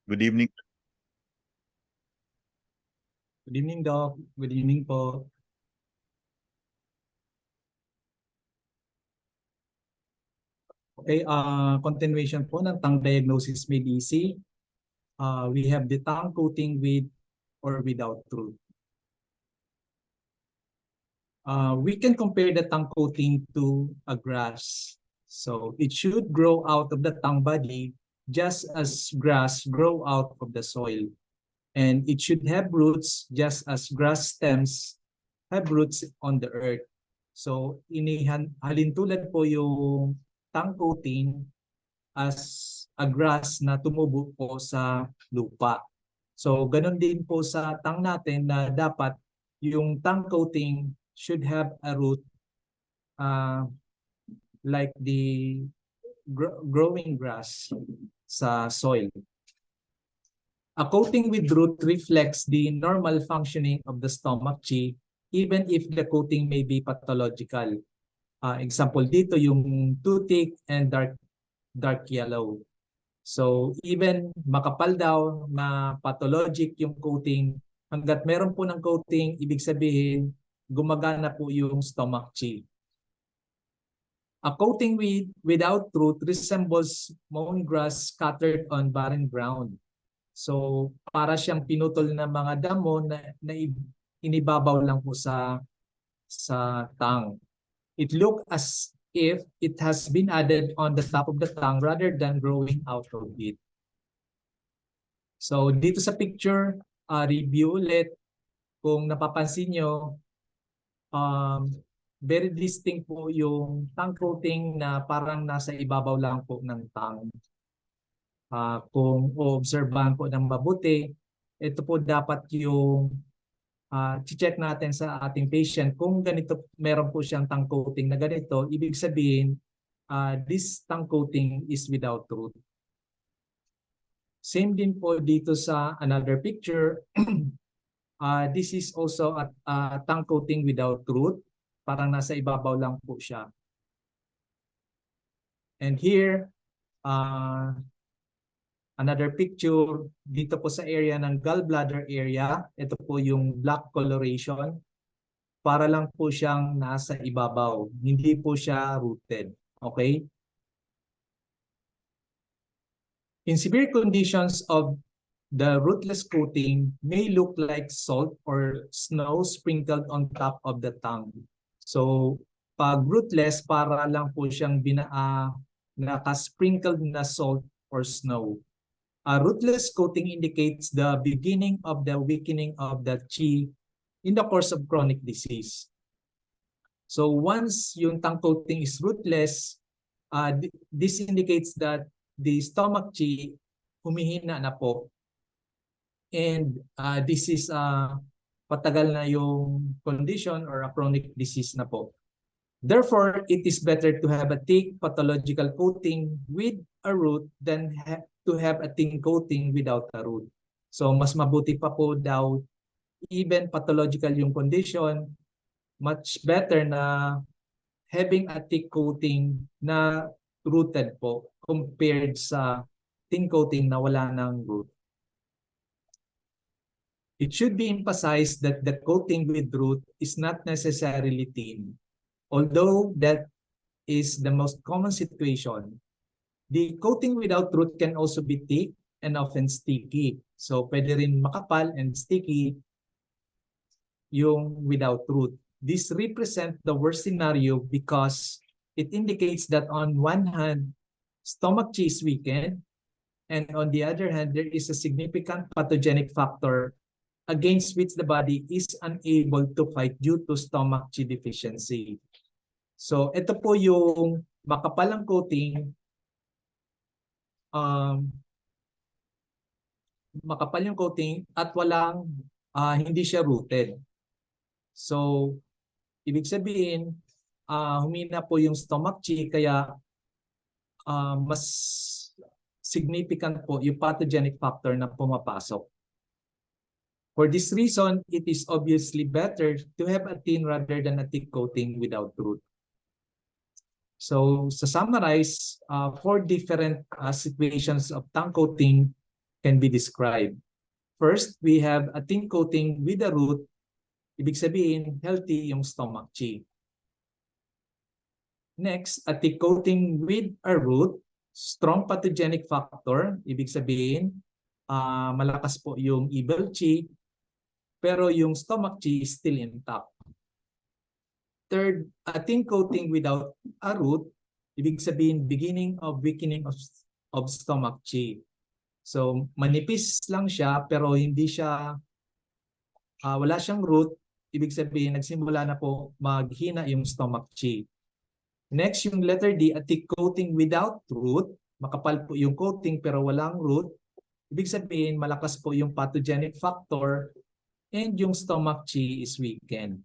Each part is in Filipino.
Good evening. Good evening, Doc. Good evening po. Okay, continuation po ng tongue diagnosis may DC. We have the tongue coating with or without root. We can compare the tongue coating to a grass. So it should grow out of the tongue body just as grass grow out of the soil. And it should have roots just as grass stems have roots on the earth. So halintulad po yung tongue coating as a grass na tumubo po sa lupa. So ganun din po sa tongue natin na dapat yung tongue coating should have a root like the growing grass sa soil. A coating with root reflects the normal functioning of the stomach chi even if the coating may be pathological. Example dito yung toothache and dark yellow. So even makapal daw na pathologic yung coating, hanggat meron po ng coating, ibig sabihin gumagana po yung stomach chi. A coating without root resembles mown grass scattered on barren ground. So para siyang pinutol na mga damo na inibabaw lang po sa tongue. It looks as if it has been added on the top of the tongue rather than growing out of it. So dito sa picture, review ulit. Kung napapansin nyo, very distinct po yung tongue coating na parang nasa ibabaw lang po ng tongue. Kung obserbahan po ng mabuti, ito po dapat yung check natin sa ating patient kung ganito, meron po siyang tongue coating na ganito, ibig sabihin this tongue coating is without root. Same din po dito sa another picture. This is also a tongue coating without root, parang nasa ibabaw lang po siya. And here another picture dito po sa area ng gallbladder area. Ito po yung black coloration. Para lang po siyang nasa ibabaw. Hindi po siya rooted. Okay? In severe conditions of the rootless coating may look like salt or snow sprinkled on top of the tongue. So pag rootless, para lang po siyang naka-sprinkled na salt or snow. A rootless coating indicates the beginning of the weakening of the chi in the course of chronic disease. So once yung tongue coating is rootless, this indicates that the stomach chi humihina na po. And this is patagal na yung condition or a chronic disease na po. Therefore, it is better to have a thick pathological coating with a root than to have a thin coating without a root. So mas mabuti pa po daw, even pathological yung condition, much better na having a thick coating na rooted po compared sa thin coating na wala ng root. It should be emphasized that the coating with root is not necessarily thin. Although that is the most common situation, the coating without root can also be thick and often sticky. So pwede rin makapal and sticky yung without root. This represents the worst scenario because it indicates that on one hand, stomach chi is weakened, and on the other hand, there is a significant pathogenic factor against which the body is unable to fight due to stomach chi deficiency. So ito po yung makapalang coating, makapal yung coating at walang hindi siya rooted. So ibig sabihin humina po yung stomach chi, kaya mas significant po yung pathogenic factor na pumapasok. For this reason, it is obviously better to have a thin rather than a thick coating without root. So, to summarize, 4 different situations of tongue coating can be described. First, we have a thin coating with a root. Ibig sabihin, healthy yung stomach chi. Next, a thick coating with a root, strong pathogenic factor. Ibig sabihin, malakas po yung evil chi, pero yung stomach chi is still intact. Third, a thin coating without a root. Ibig sabihin, beginning of weakening of stomach chi. So, manipis lang siya, pero hindi siya, wala siyang root. Ibig sabihin, nagsimula na po maghina yung stomach chi. Next, yung letter D, a thick coating without root. Makapal po yung coating pero walang root. Ibig sabihin, malakas po yung pathogenic factor and yung stomach chi is weakened.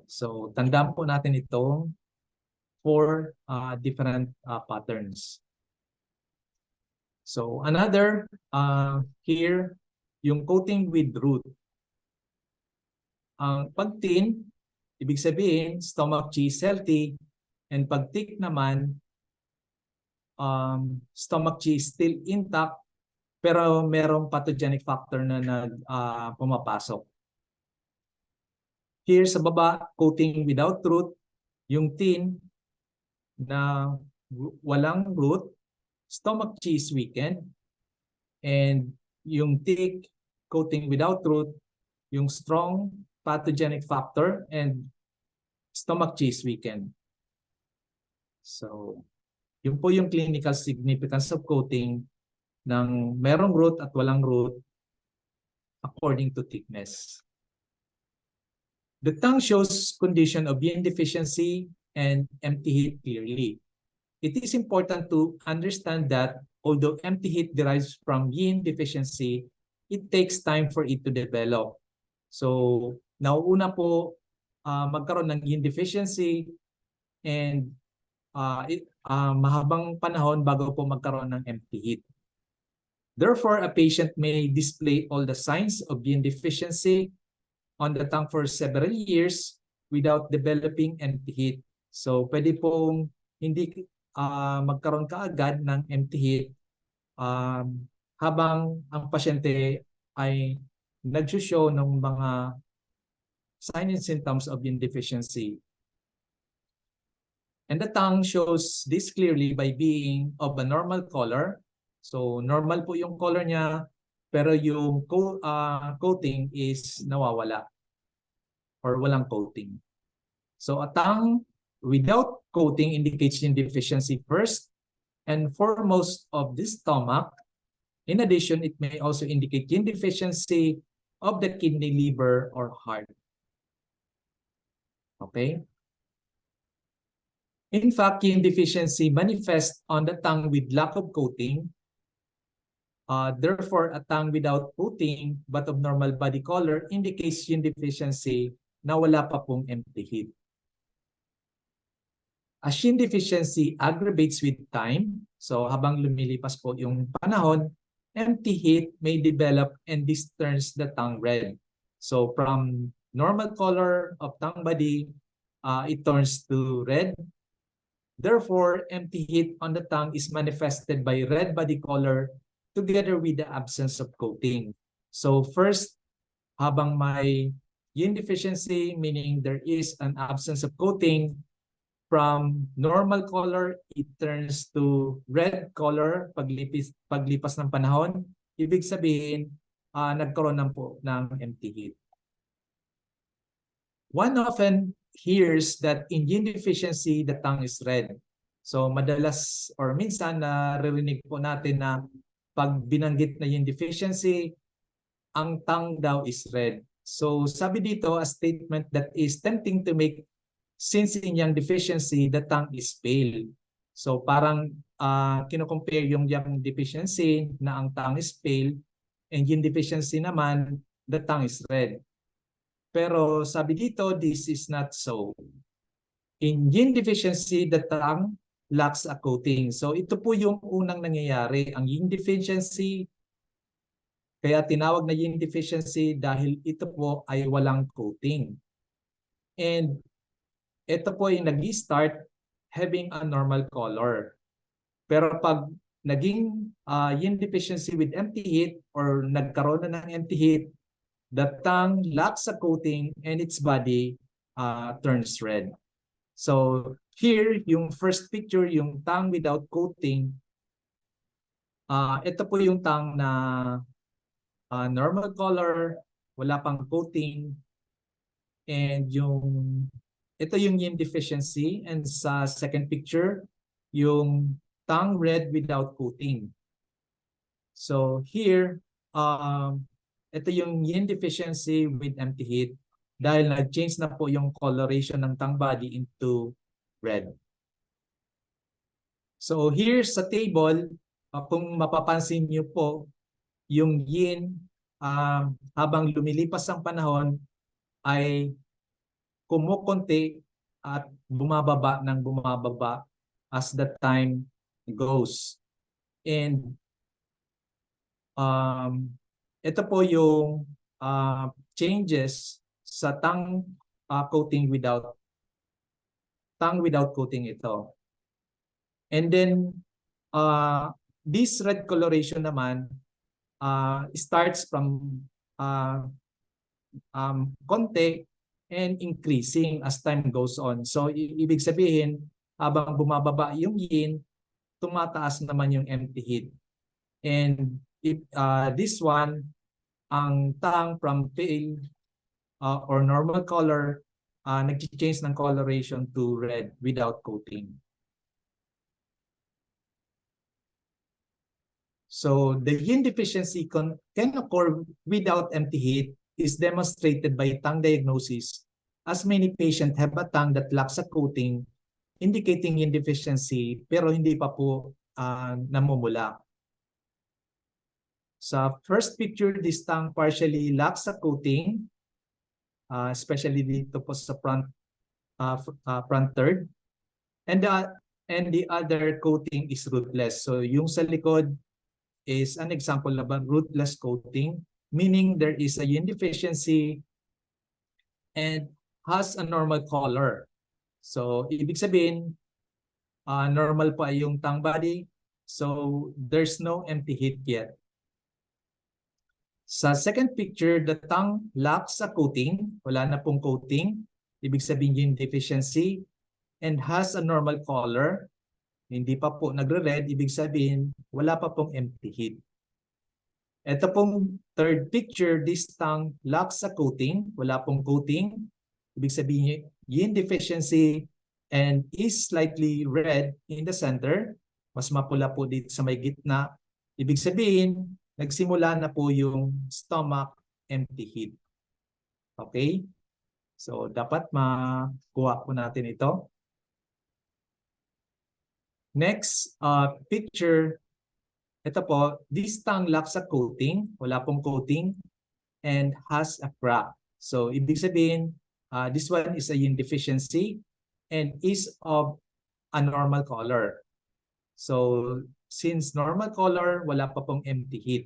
So, tandaan po natin itong 4 different patterns. So, another here, yung coating with root. Ang pag thin, ibig sabihin, stomach chi is healthy. And pag thick naman, stomach chi is still intact, pero merong pathogenic factor na pumapasok. Here sa baba, coating without root, yung thin na walang root, stomach chi is weakened. And yung thick, coating without root, yung strong pathogenic factor and stomach chi is weakened. So, yun po yung clinical significance of coating ng merong root at walang root according to thickness. The tongue shows condition of yin deficiency and empty heat clearly. It is important to understand that although empty heat derives from yin deficiency, it takes time for it to develop. So, nauuna po magkaroon ng yin deficiency and mahabang panahon bago po magkaroon ng empty heat. Therefore, a patient may display all the signs of yin deficiency on the tongue for several years without developing empty heat. So, pwede pong hindi magkaroon kaagad ng empty heat habang ang pasyente ay nag-show ng mga signs and symptoms of yin deficiency. And the tongue shows this clearly by being of a normal color. So normal po yung color niya, pero yung coating is nawawala or walang coating. So a tongue without coating indicates yin deficiency first and foremost of the stomach. In addition, it may also indicate yin deficiency of the kidney, liver, or heart. Okay? In fact, yin deficiency manifests on the tongue with lack of coating. Therefore, a tongue without coating but of normal body color indicates yin deficiency na wala pa pong empty heat. As yin deficiency aggravates with time, so habang lumilipas po yung panahon, empty heat may develop and this turns the tongue red. So from normal color of tongue body, it turns to red. Therefore, empty heat on the tongue is manifested by red body color together with the absence of coating. So first, habang may yin deficiency, meaning there is an absence of coating, from normal color, it turns to red color paglipas ng panahon. Ibig sabihin, nagkaroon ng empty heat. One often hears that in yin deficiency, the tongue is red. So madalas or minsan naririnig po natin na pag binanggit na yin deficiency, ang tongue daw is red. So sabi dito, a statement that is tempting to make since in yang deficiency, the tongue is pale. So parang kino-compare yung yang deficiency na ang tongue is pale and yung deficiency naman, the tongue is red. Pero sabi dito, this is not so. In yin deficiency, the tongue lacks a coating. So ito po yung unang nangyayari. Ang yin deficiency, kaya tinawag na yin deficiency dahil ito po ay walang coating. And ito po yung nag-start having a normal color. Pero pag naging yin deficiency with empty heat or nagkaroon na ng empty heat, the tongue lacks a coating and its body turns red. So here, yung first picture, yung tongue without coating, ito po yung tongue na normal color, wala pang coating, and ito yung yin deficiency. And sa second picture, yung tongue red without coating. So here, ito yung yin deficiency with empty heat dahil nag-change na po yung coloration ng tongue body into red. So here sa table, kung mapapansin niyo po, yung yin habang lumilipas ang panahon ay kumukonti at bumababa ng bumababa as the time goes. And ito po yung changes sa tongue coating without coating ito. And then this red coloration naman starts from konti and increasing as time goes on. So ibig sabihin, habang bumababa yung yin, tumataas naman yung empty heat. And this one, ang tongue from pale or normal color, nag-change ng coloration to red without coating. So the yin deficiency can occur without empty heat is demonstrated by tongue diagnosis, as many patients have a tongue that lacks a coating, indicating yin deficiency pero hindi pa po namumula. Sa first picture, this tongue partially lacks a coating, especially dito po sa front third, and the other coating is rootless. So yung sa likod is an example of a rootless coating, meaning there is a yin deficiency and has a normal color. So ibig sabihin, normal pa yung tongue body, so there's no empty heat yet. Sa second picture, the tongue lacks a coating, wala na pong coating, ibig sabihin yin deficiency, and has a normal color, hindi pa po nagre-red, ibig sabihin wala pa pong empty heat. Ito pong third picture, this tongue lacks a coating, wala pong coating, ibig sabihin yin deficiency and is slightly red in the center, mas mapula po dito sa may gitna, ibig sabihin nagsimula na po yung stomach empty heat. Okay? So dapat makuha po natin ito. Next picture, ito po, this tongue lacks a coating, wala pong coating, and has a crack. So ibig sabihin, this one is a yin deficiency and is of a normal color. So since normal color, wala pa pong empty heat.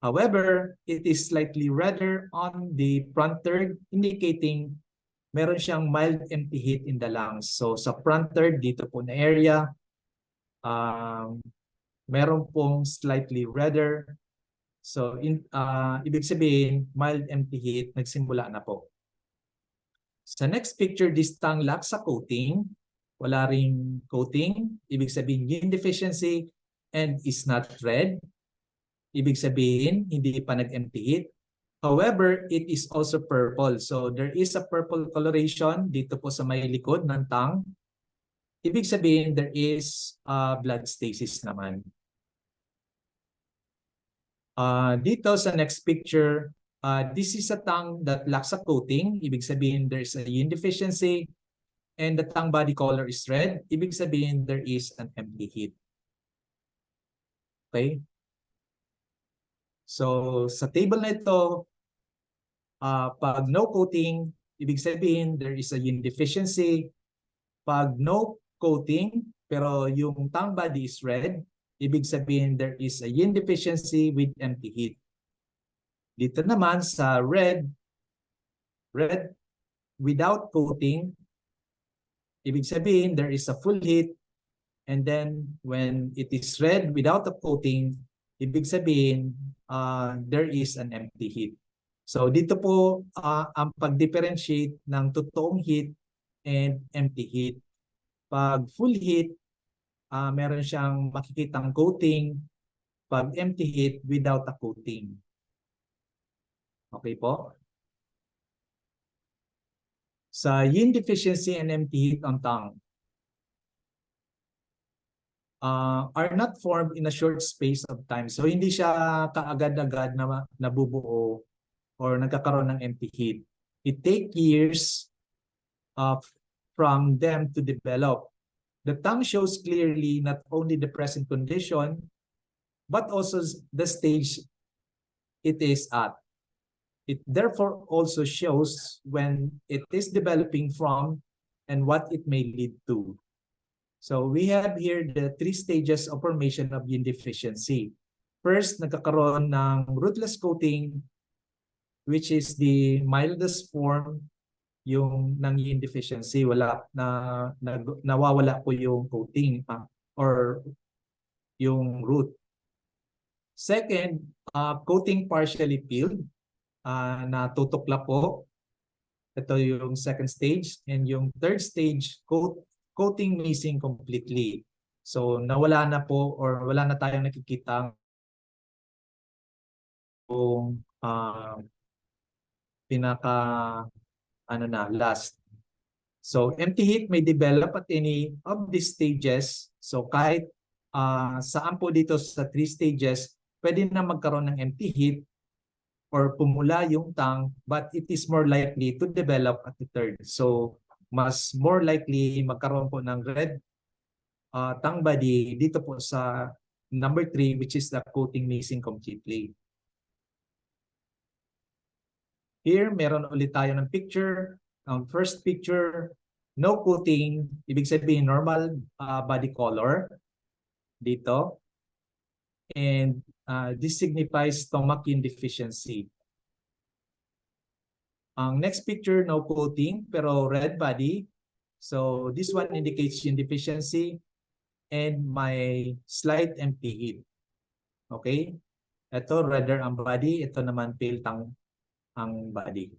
However, it is slightly redder on the front third, indicating meron siyang mild empty heat in the lungs. So sa front third, dito po na area, meron pong slightly redder. So ibig sabihin, mild empty heat, nagsimula na po. Sa next picture, this tongue lacks a coating. Wala ring coating. Ibig sabihin, yin deficiency and is not red. Ibig sabihin, hindi pa nag-empty heat. However, it is also purple. So there is a purple coloration dito po sa may likod ng tongue. Ibig sabihin, there is blood stasis naman. Dito sa next picture, this is a tongue that lacks a coating. Ibig sabihin, there is a yin deficiency and the tongue body color is red. Ibig sabihin, there is an empty heat. Okay? So sa table na ito, pag no coating, ibig sabihin there is a yin deficiency. Pag no coating, pero yung tongue body is red, ibig sabihin there is a yin deficiency with empty heat. Dito naman sa red without coating, ibig sabihin there is a full heat And then when it is red without a coating, ibig sabihin there is an empty heat. So dito po ang pag-differentiate ng totoong heat and empty heat. Pag full heat, meron siyang makikitang coating. Pag empty heat, without a coating. Okay po? Sa yin deficiency and empty heat on tongue are not formed in a short space of time. So hindi siya kaagad-agad na nabubuo or nagkakaroon ng empty heat. It takes years from them to develop. The tongue shows clearly not only the present condition, but also the stage it is at. It therefore also shows when it is developing from and what it may lead to. So we have here the 3 stages of formation of yin deficiency. First, nagkakaroon ng rootless coating, which is the mildest form yung ng yin deficiency. Nawawala po yung coating or yung root. Second, coating partially peeled. Natutukla po. Ito yung second stage. And yung third stage, coating missing completely. So nawala na po or wala na tayong nakikita yung last. So empty heat may develop at any of these stages. So kahit saan po dito sa 3 stages, pwede na magkaroon ng empty heat or pumula yung tongue, but it is more likely to develop at the third. So mas more likely magkaroon po ng red tongue body dito po sa number 3, which is the coating missing completely. Here, meron ulit tayo ng picture. Ang first picture, no coating, ibig sabihin normal body color dito. And this signifies stomach yin deficiency. Ang next picture, no coating, pero red body. So this one indicates yin deficiency and my slight empty heat. Okay? Ito, redder ang body. Ito naman pale tongue ang body.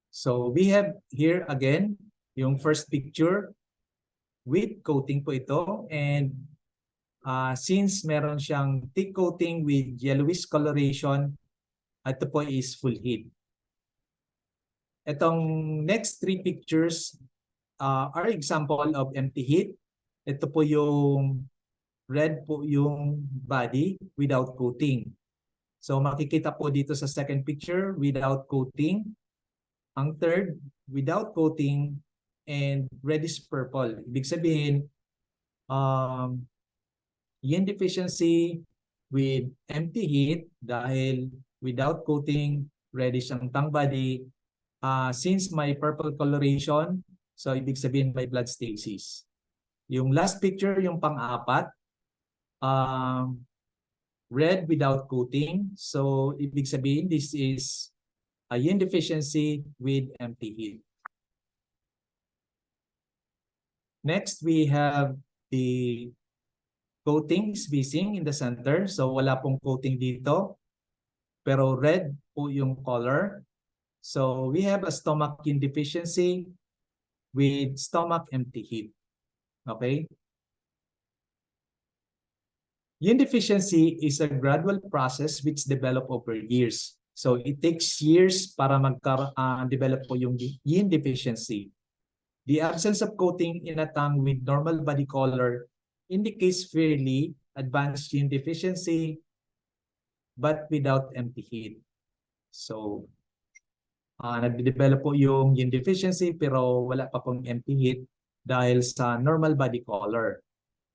So we have here again yung first picture with coating po ito, and since meron siyang thick coating with yellowish coloration, ito po is full heat. Itong next 3 pictures are example of empty heat. Ito po yung red po yung body without coating. So makikita po dito sa second picture without coating. Ang third, without coating and reddish purple. Ibig sabihin, yin deficiency with empty heat dahil without coating, reddish ang tongue body. Since may purple coloration, so ibig sabihin may blood stasis. Yung last picture, yung pang-apat, red without coating. So ibig sabihin this is a yin deficiency with empty heat. Next, we have the coatings missing in the center. So wala pong coating dito, pero red po yung color. So we have a stomach yin deficiency with stomach empty heat. Okay? Yin deficiency is a gradual process which develop over years. So it takes years para develop po yung yin deficiency. The absence of coating in a tongue with normal body color indicates fairly advanced yin deficiency but without empty heat. So nagde-develop po yung yin deficiency pero wala pa pong empty heat dahil sa normal body color.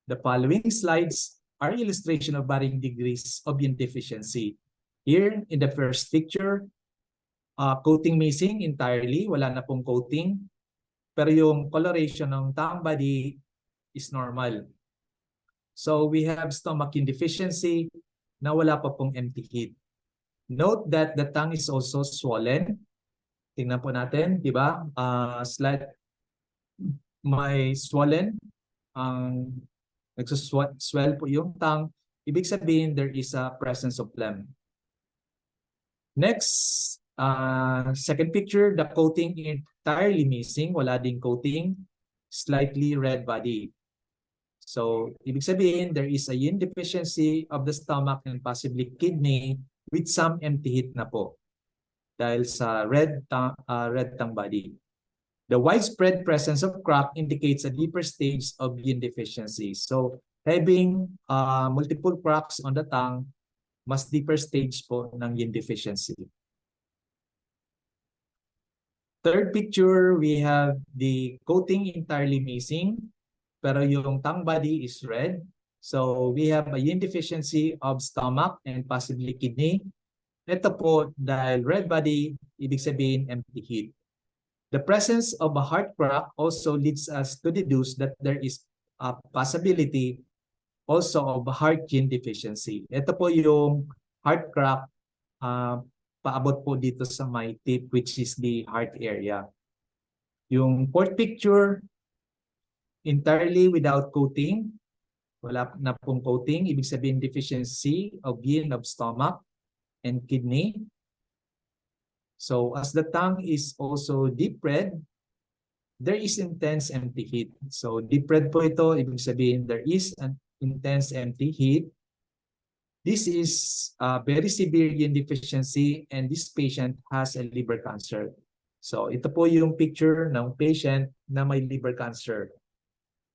The following slides are illustration of varying degrees of yin deficiency. Here in the first picture, coating missing entirely, wala na pong coating. Pero yung coloration ng tongue body is normal. So we have stomach yin deficiency na wala pa pong empty heat. Note that the tongue is also swollen. Tingnan po natin, di ba? may swollen, ang nagsuswell po yung tongue, ibig sabihin there is a presence of phlegm. Next, second picture, the coating entirely missing, wala ding coating, slightly red body. So, ibig sabihin, there is a yin deficiency of the stomach and possibly kidney with some empty heat na po dahil sa red tongue body. The widespread presence of crack indicates a deeper stage of yin deficiency. So, having multiple cracks on the tongue, mas deeper stage po ng yin deficiency. Third picture, we have the coating entirely missing, pero yung tongue body is red. So we have a yin deficiency of stomach and possibly kidney. Ito po, dahil red body, ibig sabihin empty heat. The presence of a heart crack also leads us to deduce that there is a possibility also of heart yin deficiency. Ito po yung heart crack, paabot po dito sa my tip, which is the heart area. Yung fourth picture, entirely without coating, wala na pong coating, ibig sabihin deficiency of yin of stomach and kidney. So as the tongue is also deep red, there is intense empty heat. So deep red po ito, ibig sabihin there is an intense empty heat. This is a very severe yin deficiency and this patient has a liver cancer. So ito po yung picture ng patient na may liver cancer.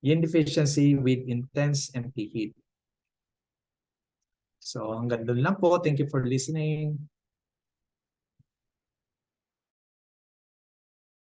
Yin deficiency with intense empty heat. So hanggang doon lang po. Thank you for listening.